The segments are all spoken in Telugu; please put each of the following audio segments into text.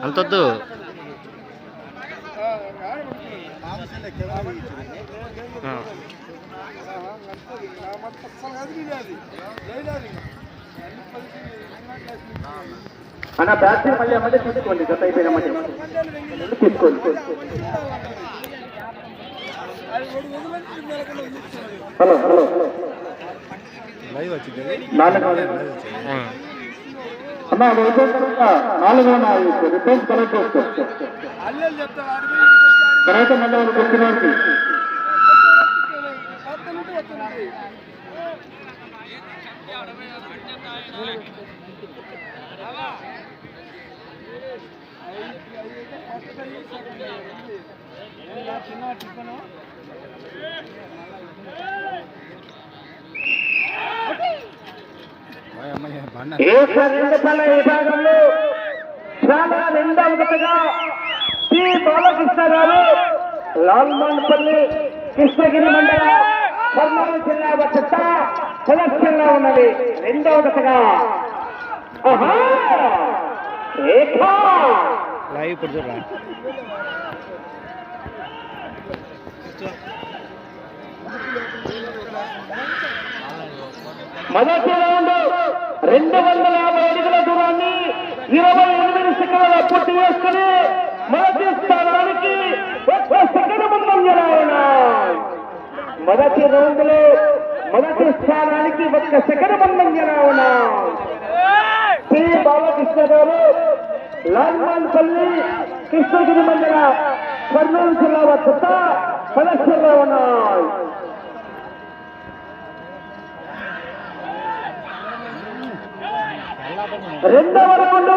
అంతొద్దు. అన్న బ్యాటరీ మళ్ళీ అమ్మటే తీసుకోండి, గత అయిపోయిన మళ్ళీ తీసుకోండి. హలో హలో అన్న 4 రిపేర్స్ కలెక్ట్ చేసుకో తర్వాత మళ్ళీ వాళ్ళకి వచ్చిన వారికి విభాగంలో చాలా రెండవ జతగా శ్రీ బాలకృష్ణ గారు లాల్మాన్పల్లి కృష్ణగిరి మండల కర్నూలు జిల్లా చెత్త ప్రదర్శనలో ఉన్నది. రెండవ జతగా మొదటి రౌండ్ 250 అడుగుల దూరాన్ని 28 సెకండ్ల పూర్తి చేసుకుని మొదటి స్థానానికి 1 సెకండ్ ముందంజలో ఉన్నాయి. మొదటి రౌండ్ లో మొదటి స్థానానికి 1 సెకండ్ ముందంజలో ఉన్నాయి. శ్రీ బాలకృష్ణ గారు లాల్మాన్పల్లి కృష్ణగిరి మండల కర్నూలు జిల్లా వద్ద ప్రదర్శనలో ఉన్నాయి. రెండవ రౌండ్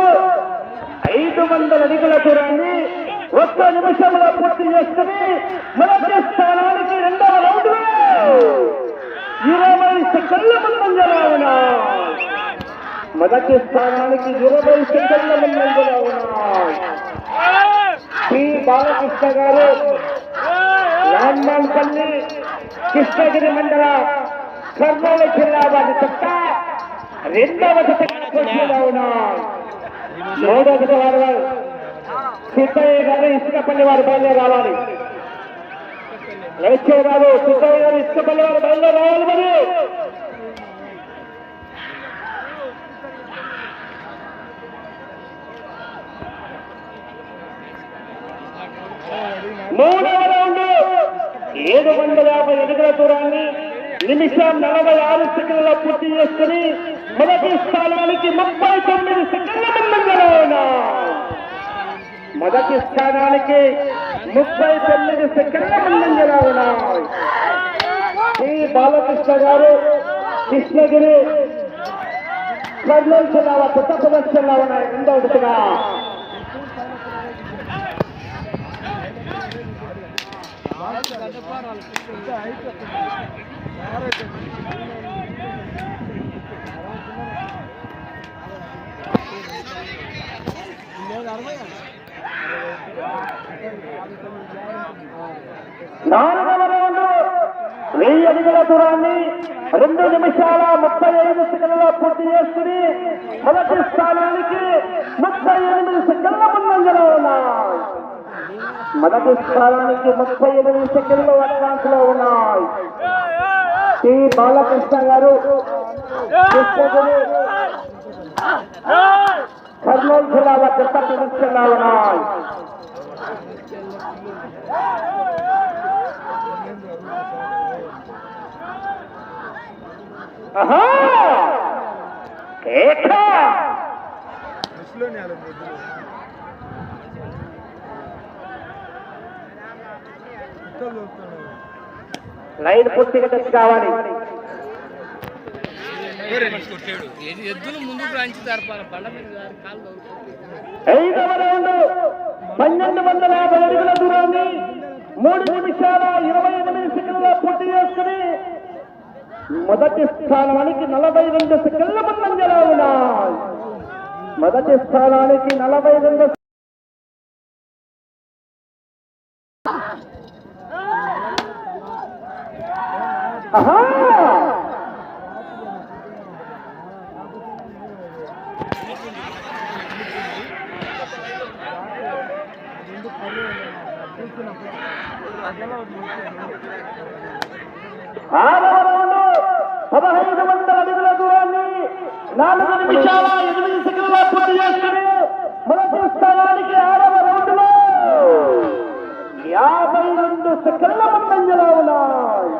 500 అడుగుల దూరాన్ని 1 నిమిషంలో పూర్తి చేసుకుని మొదటి స్థానానికి రెండవ రౌండ్ 20 సెకండ్ల ముందంజలో ఉన్నాయి. మొదటి స్థానానికి 20 సెకండ్ల ముందంజలో ఉన్నాయి. శ్రీ బాలకృష్ణ గారు లాల్మాన్పల్లి కృష్ణగిరి మండల కర్నూలు జిల్లా వారి చెత్త రెండవ జతగా ఉన్నాయి. మూడవ జత వారు సిద్ధయ్య గారు ఇసుకపల్లి వారు బయలుదేరి రావాలి. లేచే గారు సిద్ధయ్య గారు ఇసుకపల్లి వారు బయలుదేరి రావాలి. మరి మూడవ రౌండ్ 750 అడుగుల దూరాన్ని నిమిషం 46 సెకండ్ల పూర్తి చేసుకుని మొదటి స్థానానికి 39 సెకండ్ల ముందంజలో ఉన్నాయి. మొదటి స్థానానికి 39 సెకండ్ల ముందంజలో ఉన్నాయి. శ్రీ బాలకృష్ణ గారు కృష్ణగిరి కర్నూలు జిల్లా కొత్త ప్రదర్శనలో ఉన్నాయి. రెండవ విడతగా నాలుగవ రౌండ్ 1000 అడుగుల దూరాన్ని 2 నిమిషాల 35 సెకండ్ల పూర్తి చేసుకుని మొదటి స్థానానికి 38 సెకండ్ల ముందంజలో ఉన్నాయి. మొదటి స్థానానికి 38 సెకండ్లు అడ్వాన్స్ లో ఉన్నాయి. శ్రీ బాలకృష్ణ గారు కృష్ణగిరి కర్నూలు జిల్లా చెత్త ప్రదర్శనలో ఉన్నాయి. లైన్ పూర్తిగా టచ్ కావాలి. ఎద్దులు ముందుకు రాంచి జరపాలి. 5వ రౌండ్ 1250 అడుగుల దూరాన్ని 3 నిమిషాల 28 సెకండ్ల పూర్తి చేసుకుని మొదటి స్థానానికి 42 సెకండ్ల ముందంజలో ఉన్నాయి. మొదటి స్థానానికి 42 ఆరవ రౌండ్ 1500 అడుగుల దూరాన్ని 4 నిమిషాల 8 సెకండ్ల పూర్తి చేసుకుని మొదటి స్థానానికి ఆరవ రౌండ్ లో 52 సెకండ్ల ముందంజలో ఉన్నాయి.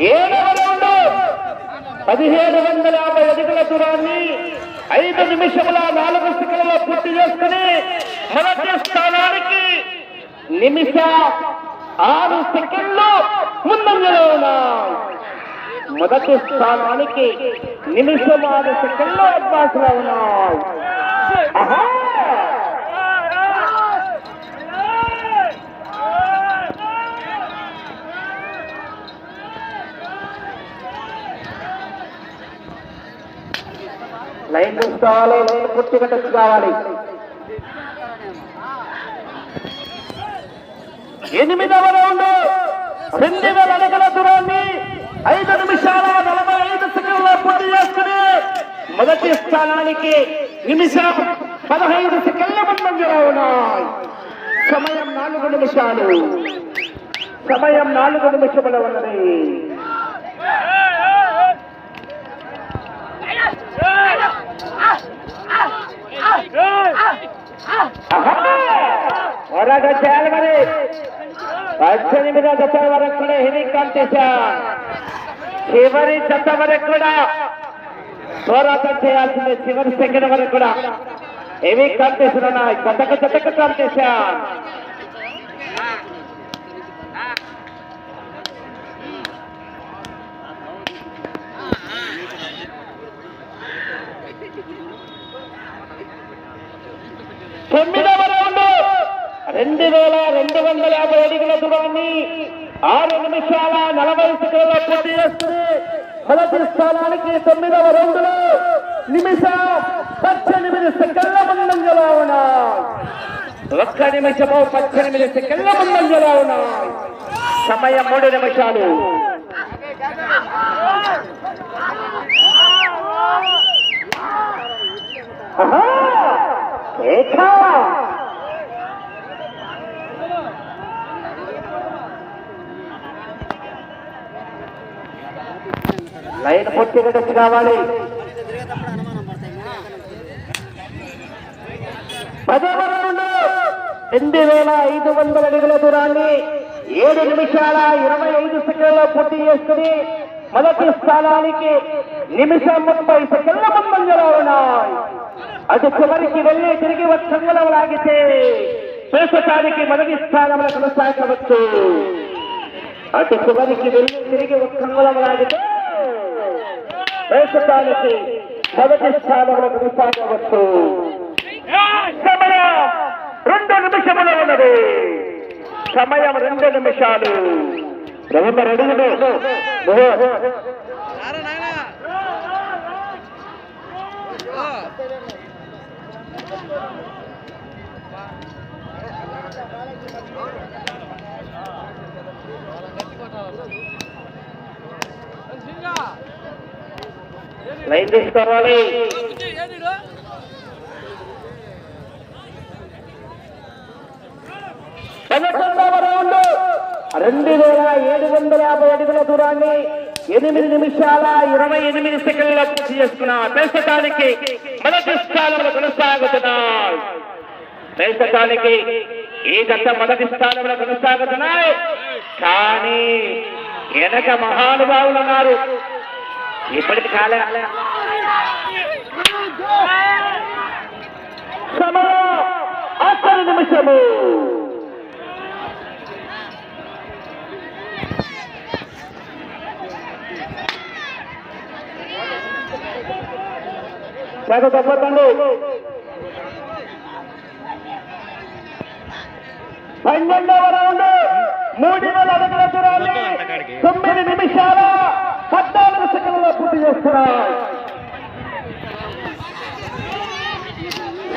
ఏడవ రౌండ్ 1750 అడుగుల దూరాన్ని 5 నిమిషముల 4 సెకండ్లలో పూర్తి చేసుకుని మొదటి స్థానానికి నిమిష 6 సెకండ్లు ముందంజలో ఉన్నాయి. మొదటి స్థానానికి నిమిషం 6 సెకండ్లు అడ్వాన్స్ లో ఉన్నాయి. లైన్ చూసుకోవాలి, లైన్ పూర్తిగా టచ్ కావాలి. 8వ రౌండ్ 2000 అడుగుల దూరాన్ని 5 నిమిషాల 45 సెకండ్ల పూర్తి చేసుకుని మొదటి స్థానానికి నిమిషం 15 సెకండ్ల ముందంజలో ఉన్నాయి. సమయం 4 నిమిషాలు. సమయం 4 నిమిషములు ఉన్నది. పోరాటం చేయాలి మరి. 18 జత వరకు కూడా హెవీ కాంపిటీషన్. చివరి జత వరకు కూడా పోరాటం చేయాల్సిందే. చివరి సెకండ్ వరకు కూడా హెవీ కాంపిటీషన్ ఉన్నాయి. జతకు జతకు కాంపిటీషన్. తొమ్మిదవ రౌండ్ 2250 అడుగుల దూరాన్ని 6 నిమిషాల 40 సెకండ్ల పూర్తి చేస్తుంది. మొదటి స్థానానికి 9వ రౌండ్ లో నిమిషం 18 సెకండ్ల ముందంజలో ఉన్నాయి. 1 నిమిషము 18 సెకండ్ల ముందంజలో ఉన్నాయి. సమయం 3 నిమిషాలు. లైన్ పూర్తిగా టచ్ కావాలి. 10వ రౌండ్ 2500 అడుగుల దూరాన్ని 7 నిమిషాల 25 సెకండ్ల పూర్తి చేసుకుని మొదటి స్థానానికి నిమిషం 30 సెకండ్ల ముందంజలో ఉన్నాయి. అటు చివరికి వెళ్ళి తిరిగి వచ్చంగలం లాగితే ప్రస్తుతానికి మొదటి స్థానంలో కొనసాగవచ్చు. అటు చివరికి వెళ్ళి తిరిగి వచ్చంగలం లాగితే ప్రస్తుతానికి మొదటి స్థానంలో కొనసాగవచ్చు. సమయం 2 నిమిషములు ఉన్నది. సమయం 2 నిమిషాలు. నవంబర్ అడుగులు లైన్ తీసుకోవాలి. 11వ రౌండ్ 2750 అడుగుల దూరాన్ని 8 నిమిషాల 28 సెకండ్ల పూర్తి చేసుకున్నారు. ప్రస్తుతానికి మొదటి స్థానంలో కొనసాగుతున్నారు. ప్రస్తుతానికి ఈ జత మొదటి స్థానంలో కొనసాగుతున్నాయి. కానీ వెనక మహానుభావులు ఉన్నారు. ఇప్పటికి కాలే. సమయం 8 నిమిషము. తెగ తప్పకండి. 12వ రౌండ్ 3000 అడుగుల దూరాన్ని 9 నిమిషాల 14 సెకండ్లలో పూర్తి చేస్తున్నారు.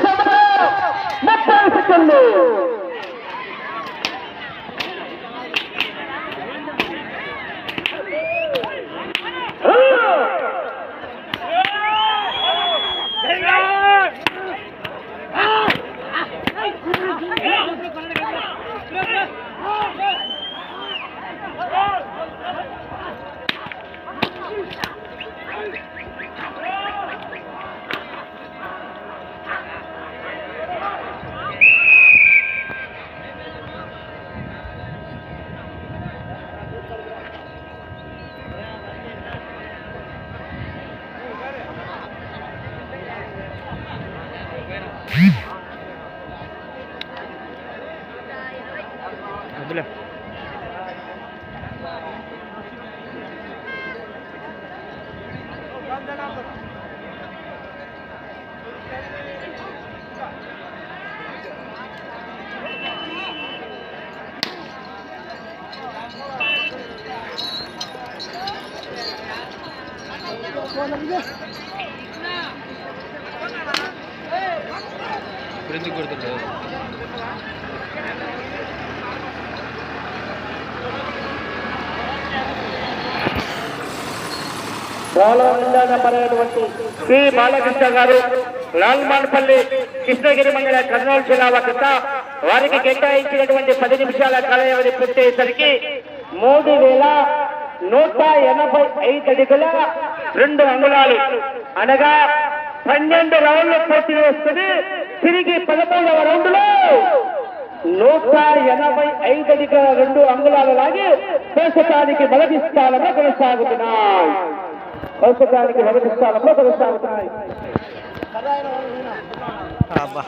30 సెకండ్లు. వదిలే. గురించి గుర్తుండదు. నెంబరైనటువంటి శ్రీ బాలకృష్ణ గారు లాల్మాన్పల్లి కృష్ణగిరి మండల కర్నూలు జిల్లా వద్ద వారికి కేటాయించినటువంటి 10 నిమిషాల కాల వ్యవధి పూర్తయ్యేసరికి 3185 అడుగుల 2 అంగుళాలు అనగా 12 రౌండ్లు పూర్తి చేస్తుంది. తిరిగి 11వ రౌండ్లో 185 అడుగుల 2 అంగుళాలు లాగి దేశానికి మొదటి స్థానంలో కొనసాగుతున్నాయి. ఔషధానికి మొదటి స్థానంలో కొనసాగుతున్నాయి. అబ్బా